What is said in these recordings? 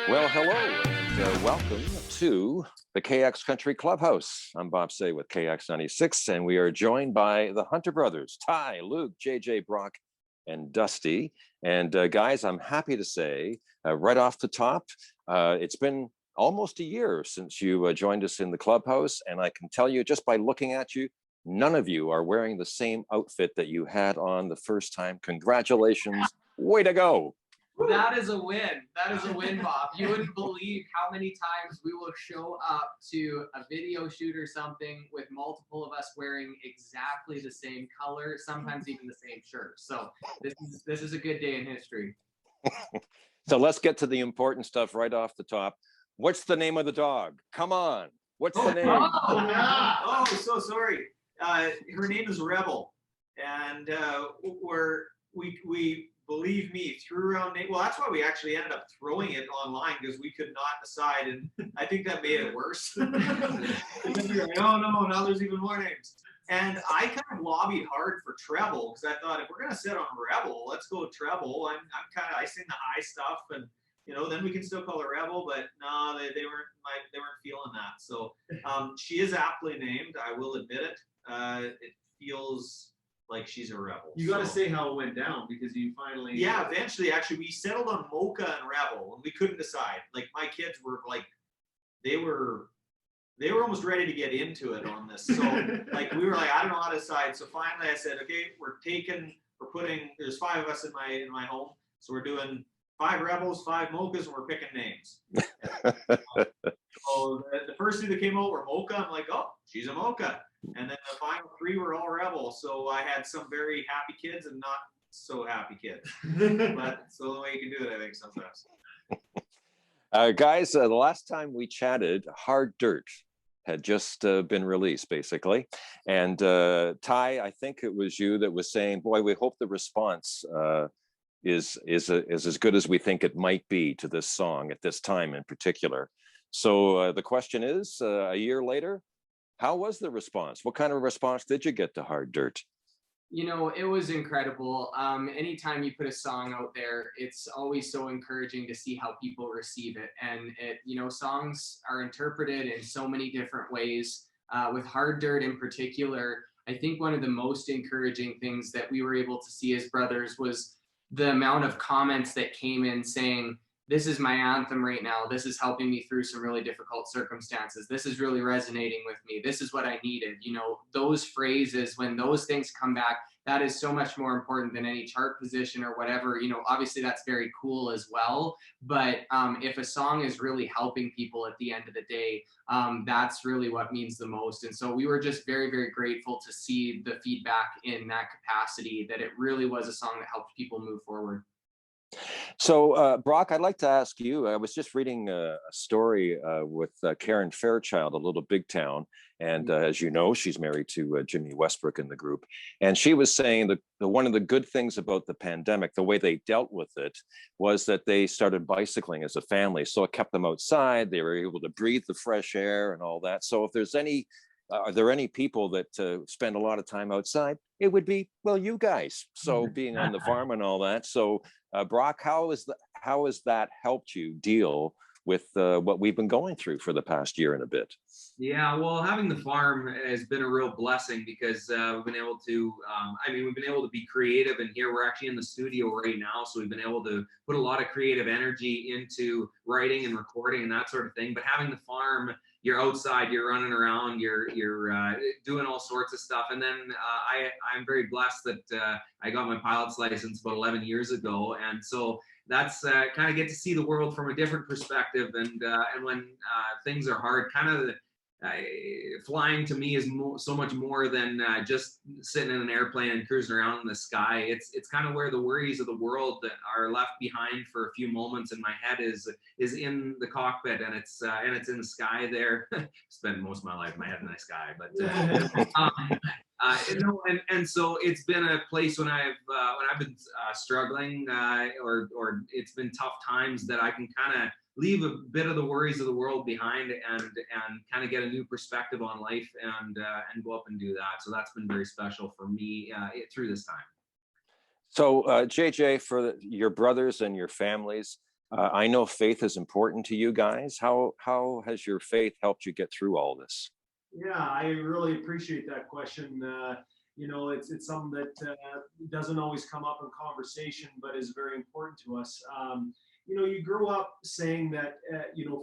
Well, hello and welcome to the KX Country Clubhouse. I'm Bob Saye with KX96, and we are joined by the Hunter brothers, Ty, Luke, JJ, Brock, and Dusty. And guys, I'm happy to say right off the top, it's been almost a year since you joined us in the Clubhouse. And I can tell you just by looking at you, none of you are wearing the same outfit that you had on the first time. Congratulations. Way to go. That is a win. That is a win, Bob. You wouldn't believe how many times we will show up to a video shoot or something with multiple of us wearing exactly the same color, sometimes even the same shirt. So this is a good day in history. So let's get to the important stuff right off the top. What's the name of the dog? Come on. What's the name? Oh, so sorry. Her name is Rebel, and we believe me, threw around name. Well, that's why we actually ended up throwing it online, because we could not decide, and I think that made it worse. Because we were like, oh no, now there's even more names. And I kind of lobbied hard for Treble, because I thought if we're gonna sit on Rebel, let's go Treble. I sing the high stuff, and then we can still call her Rebel. But no, they weren't feeling that. So she is aptly named. I will admit it. It feels like she's a rebel. You got to say how it went down, because you finally. Yeah, eventually, actually, we settled on Mocha and Rebel, and we couldn't decide. Like, my kids were like, they were almost ready to get into it on this. So like, we were like, I don't know how to decide. So finally, I said, okay, there's 5 of us in my home, so we're doing 5 Rebels, 5 Mochas, and we're picking names. So the first 2 that came out were Mocha. I'm like, oh, she's a Mocha. And then the final 3 were all Rebel. So I had some very happy kids and not so happy kids. But it's the only way you can do it, I think, sometimes. Guys, the last time we chatted, Hard Dirt had just been released, basically. And Ty, I think it was you that was saying, boy, we hope the response is as good as we think it might be to this song at this time in particular. So the question is, a year later, how was the response? What kind of response did you get to Hard Dirt? It was incredible. Anytime you put a song out there, it's always so encouraging to see how people receive it. And songs are interpreted in so many different ways. With Hard Dirt in particular, I think one of the most encouraging things that we were able to see as brothers was the amount of comments that came in saying, this is my anthem right now. This is helping me through some really difficult circumstances. This is really resonating with me. This is what I needed. Those phrases, when those things come back, that is so much more important than any chart position or whatever. Obviously that's very cool as well. But if a song is really helping people at the end of the day, that's really what means the most. And so we were just very, very grateful to see the feedback in that capacity, that it really was a song that helped people move forward. So, Brock, I'd like to ask you, I was just reading a story with Karen Fairchild, a little big town. And as you know, she's married to Jimmy Westbrook in the group. And she was saying that one of the good things about the pandemic, the way they dealt with it, was that they started bicycling as a family. So it kept them outside. They were able to breathe the fresh air and all that. So if there's are there any people that spend a lot of time outside? It would be, well, you guys. So being on the farm and all that. So Brock, how has that helped you deal with what we've been going through for the past year and a bit? Yeah, well, having the farm has been a real blessing, because we've been able to, we've been able to be creative, and here we're actually in the studio right now. So we've been able to put a lot of creative energy into writing and recording and that sort of thing. But having the farm, you're outside, you're running around, you're doing all sorts of stuff. And then I'm very blessed that I got my pilot's license about 11 years ago. And so that's kind of get to see the world from a different perspective. And when things are hard, kind of flying to me is so much more than just sitting in an airplane and cruising around in the sky. It's kind of where the worries of the world that are left behind for a few moments in my head is in the cockpit, and it's in the sky there. Spend most of my life in my head in the sky, but and so it's been a place when I've been struggling or it's been tough times, that I can kind of leave a bit of the worries of the world behind and kind of get a new perspective on life and go up and do that. So that's been very special for me through this time. So JJ, for your brothers and your families, I know faith is important to you guys. How has your faith helped you get through all this? Yeah, I really appreciate that question. It's something that doesn't always come up in conversation, but is very important to us. You grow up saying that,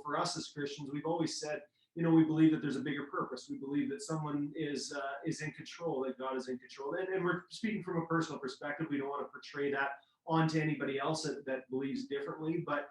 for us as Christians, we've always said, we believe that there's a bigger purpose. We believe that someone is in control, that God is in control. And we're speaking from a personal perspective. We don't want to portray that onto anybody else that believes differently. But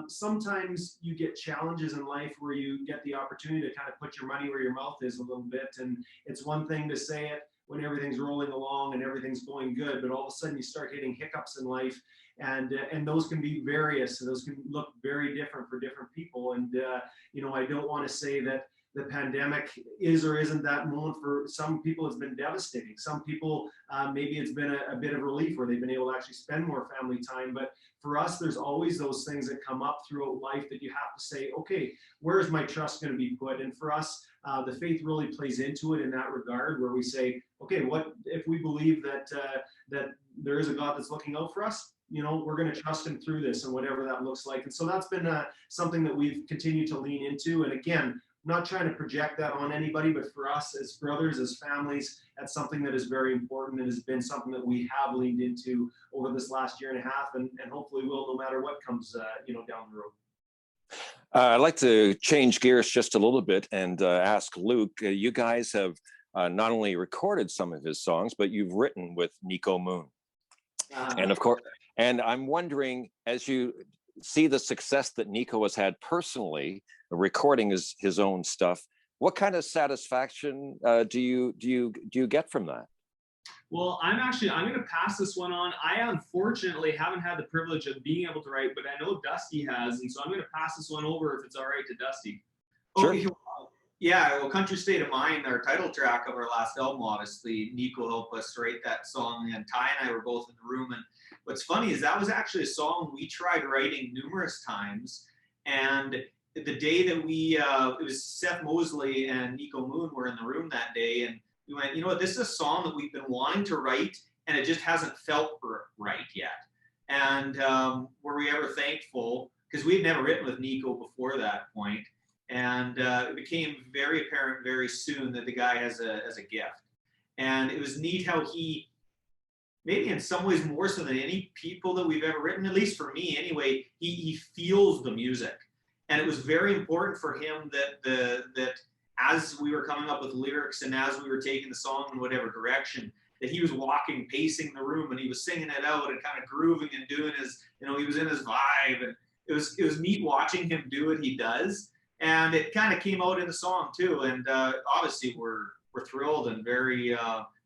sometimes you get challenges in life where you get the opportunity to kind of put your money where your mouth is a little bit. And it's one thing to say it when everything's rolling along and everything's going good, but all of a sudden you start hitting hiccups in life, and those can be various. So those can look very different for different people. And I don't want to say that the pandemic is or isn't that moment. For some people, it's been devastating. Some people, maybe it's been a bit of relief where they've been able to actually spend more family time. But for us, there's always those things that come up throughout life that you have to say, okay, where is my trust going to be put? And for us, the faith really plays into it in that regard, where we say, okay, what if we believe that there is a God that's looking out for us? We're going to trust him through this, and whatever that looks like. And so that's been something that we've continued to lean into. And again, I'm not trying to project that on anybody, but for us as brothers, as families, that's something that is very important and has been something that we have leaned into over this last year and a half, and hopefully will, no matter what comes down the road. I'd like to change gears just a little bit and ask Luke, you guys have not only recorded some of his songs, but you've written with Nico Moon. And of course, and I'm wondering, as you see the success that Nico has had personally, recording his own stuff, what kind of satisfaction do you get from that? Well, I'm going to pass this one on. I unfortunately haven't had the privilege of being able to write, but I know Dusty has, and so I'm going to pass this one over, if it's all right, to Dusty. Sure. Yeah, well, Country State of Mind, our title track of our last album, obviously, Nico helped us write that song, and Ty and I were both in the room. And what's funny is that was actually a song we tried writing numerous times. And the day that it was Seth Mosley and Nico Moon were in the room that day, and we went, you know what, this is a song that we've been wanting to write, and it just hasn't felt right yet. And were we ever thankful, because we had never written with Nico before that point. And it became very apparent very soon that the guy has a gift. And it was neat how he, maybe in some ways more so than any people that we've ever written, at least for me anyway, he feels the music. And it was very important for him that as we were coming up with lyrics and as we were taking the song in whatever direction, that he was walking, pacing the room, and he was singing it out and kind of grooving and doing his, he was in his vibe. And it was neat watching him do what he does. And it kind of came out in the song too. And obviously we're thrilled and very,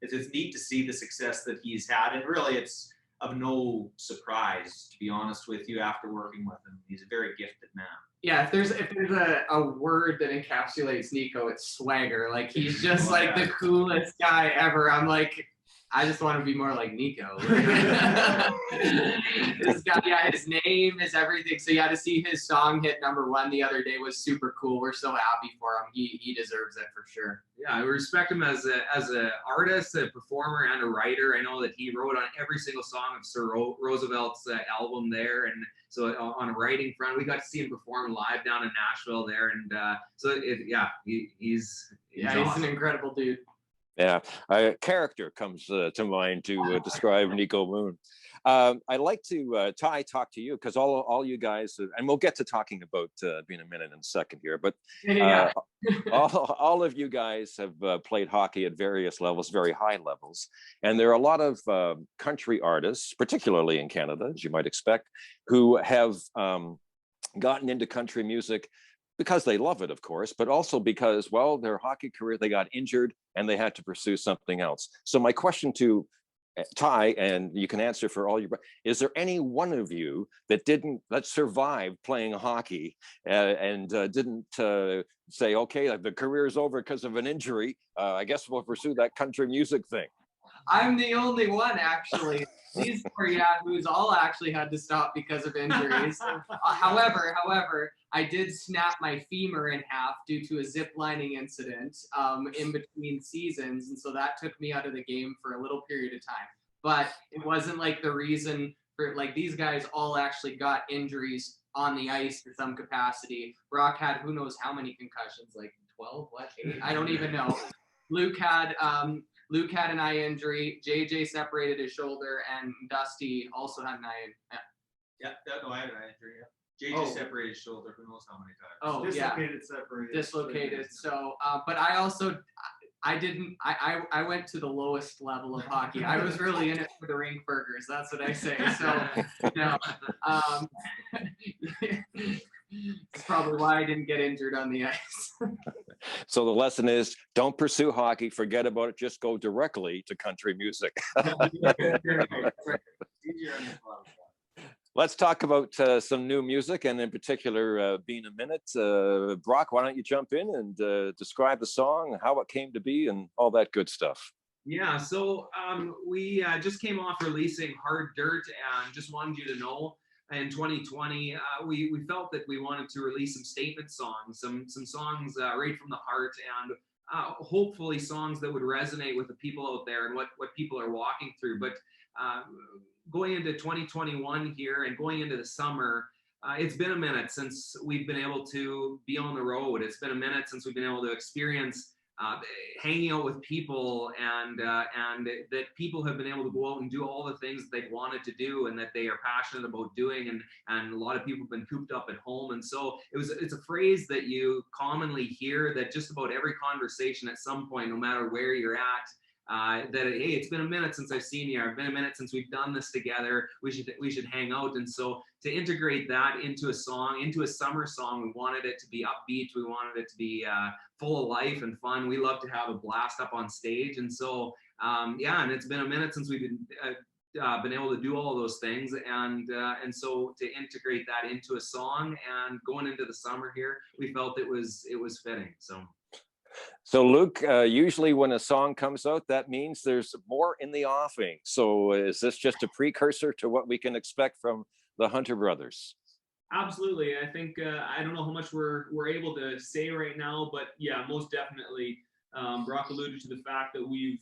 it's neat to see the success that he's had. And really it's of no surprise, to be honest with you, after working with him. He's a very gifted man. Yeah, if there's a word that encapsulates Nico, it's swagger. Like, he's just like the coolest guy ever. I'm like, I just want to be more like Nico. This guy, yeah, his name is everything. So yeah, to see his song hit #1 the other day was super cool. We're so happy for him. He deserves it for sure. Yeah, I respect him as an artist, a performer, and a writer. I know that he wrote on every single song of Sir Roosevelt's album there, and so on a writing front, we got to see him perform live down in Nashville there, and he's awesome. An incredible dude. Yeah, a character comes to mind to describe Nico Moon. I'd like to, Ty, talk to you, because all you guys, and we'll get to talking about being a minute in a second here, but all of you guys have played hockey at various levels, very high levels, and there are a lot of country artists, particularly in Canada, as you might expect, who have gotten into country music because they love it, of course, but also because, well, their hockey career, they got injured and they had to pursue something else. So my question to Ty, and you can answer for all your, is there any one of you that survived playing hockey and didn't say, okay, the career is over because of an injury, I guess we'll pursue that country music thing? I'm the only one, actually. These poor yahoos all actually had to stop because of injuries. However, I did snap my femur in half due to a zip lining incident in between seasons, and so that took me out of the game for a little period of time. But it wasn't like the reason for, like, these guys all actually got injuries on the ice to some capacity. Brock had who knows how many concussions, like 12, what, 8? I don't even know. Luke had an eye injury. JJ separated his shoulder, and Dusty also had an eye. Yeah, no, I had an eye injury. Yeah. JJ separated his shoulder. Who knows how many times? Oh, dislocated. So, but I also, I went to the lowest level of hockey. I was really in it for the rink burgers. That's what I say. So, it's probably why I didn't get injured on the ice. So the lesson is, don't pursue hockey. Forget about it. Just go directly to country music. Let's talk about some new music, and in particular, Being a Minute. Brock, why don't you jump in and describe the song, how it came to be, and all that good stuff. Yeah, so we just came off releasing Hard Dirt, and just wanted you to know, in 2020, we felt that we wanted to release some statement songs, some songs right from the heart, and hopefully songs that would resonate with the people out there and what people are walking through. But going into 2021 here and going into the summer, it's been a minute since we've been able to be on the road. It's been a minute since we've been able to experience hanging out with people, and that people have been able to go out and do all the things that they've wanted to do and that they are passionate about doing, and a lot of people have been cooped up at home. And so it's a phrase that you commonly hear, that just about every conversation at some point, no matter where you're at, that, hey, it's been a minute since I've seen you, or it's been a minute since we've done this together, we should hang out. And so to integrate that into a song, into a summer song, we wanted it to be upbeat, we wanted it to be full of life and fun. We love to have a blast up on stage. And so and it's been a minute since we've been able to do all of those things, and so to integrate that into a song and going into the summer here, we felt it was fitting. So Luke, usually when a song comes out, that means there's more in the offing. So is this just a precursor to what we can expect from the Hunter brothers? Absolutely. I think I don't know how much we're able to say right now, but yeah, most definitely. Brock alluded to the fact that we've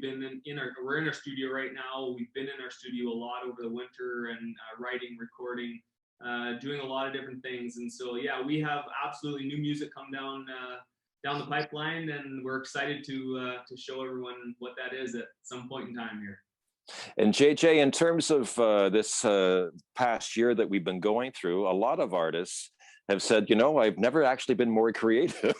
been we're in our studio right now. We've been in our studio a lot over the winter, and writing, recording, doing a lot of different things. And so yeah, we have absolutely new music come down the pipeline, and we're excited to show everyone what that is at some point in time here. And JJ, in terms of this past year that we've been going through, a lot of artists have said, I've never actually been more creative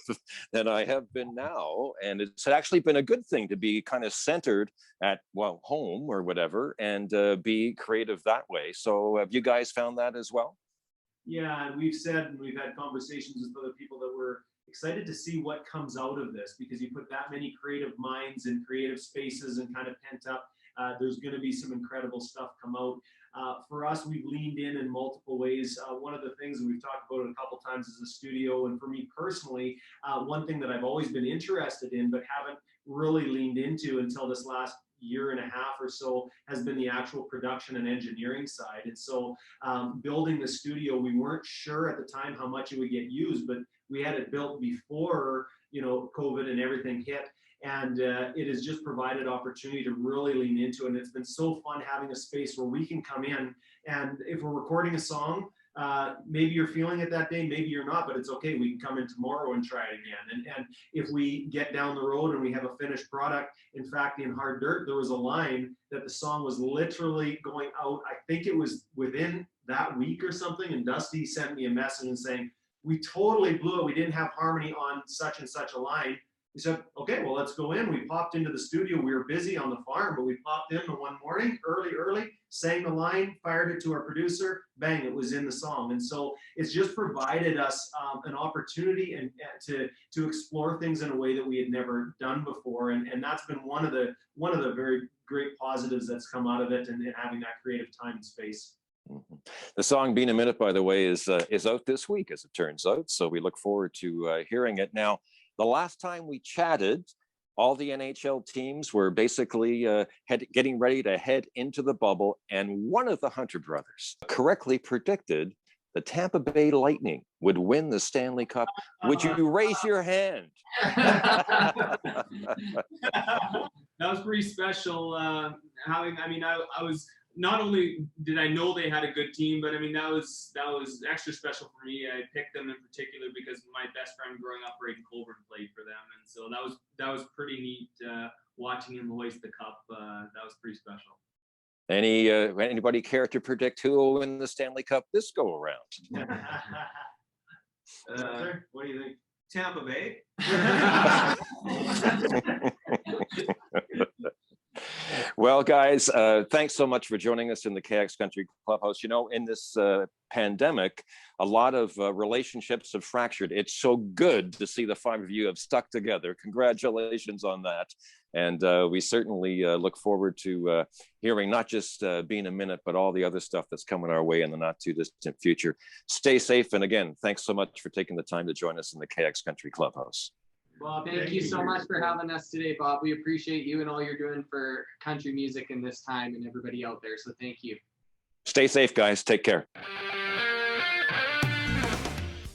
than I have been now. And it's actually been a good thing to be kind of centered at, home or whatever, and be creative that way. So have you guys found that as well? Yeah, and we've said, and we've had conversations with other people that we're excited to see what comes out of this, because you put that many creative minds in creative spaces and kind of pent up. There's going to be some incredible stuff come out. For us, we've leaned in multiple ways. One of the things that we've talked about it a couple times is the studio. And for me personally, one thing that I've always been interested in, but haven't really leaned into until this last year and a half or so, has been the actual production and engineering side. And so building the studio, we weren't sure at the time how much it would get used, but we had it built before, COVID and everything hit. And it has just provided opportunity to really lean into it. And it's been so fun having a space where we can come in, and if we're recording a song, maybe you're feeling it that day, maybe you're not, but it's okay. We can come in tomorrow and try it again. And if we get down the road and we have a finished product, in fact, in Hard Dirt, there was a line that the song was literally going out. I think it was within that week or something. And Dusty sent me a message and saying, we totally blew it. We didn't have harmony on such and such a line. We said, okay, well, let's go in. We popped into the studio. We were busy on the farm, but we popped in one morning, early, sang the line, fired it to our producer, bang, it was in the song. And so it's just provided us an opportunity and to explore things in a way that we had never done before. And that's been one of the very great positives that's come out of it, and having that creative time and space. Mm-hmm. The song Being a Minute, by the way, is out this week, as it turns out. So we look forward to hearing it. Now, the last time we chatted, all the NHL teams were basically getting ready to head into the bubble, and one of the Hunter brothers correctly predicted the Tampa Bay Lightning would win the Stanley Cup. Would you raise your hand? That was pretty special. I was not only did I know they had a good team, but I mean that was extra special for me. I picked them in particular because my best friend growing up, Braden Colburn, played for them, and so that was pretty neat watching him hoist the cup. That was pretty special. Anybody care to predict who will win the Stanley Cup this go around? What do you think? Tampa Bay. Well, guys, thanks so much for joining us in the KX Country Clubhouse. You know, in this pandemic, a lot of relationships have fractured. It's so good to see the five of you have stuck together. Congratulations on that. And we certainly look forward to hearing not just Being a Minute, but all the other stuff that's coming our way in the not too distant future. Stay safe. And again, thanks so much for taking the time to join us in the KX Country Clubhouse. Bob, Thank you so much for having us today, Bob. We appreciate you and all you're doing for country music in this time and everybody out there. So thank you. Stay safe, guys. Take care.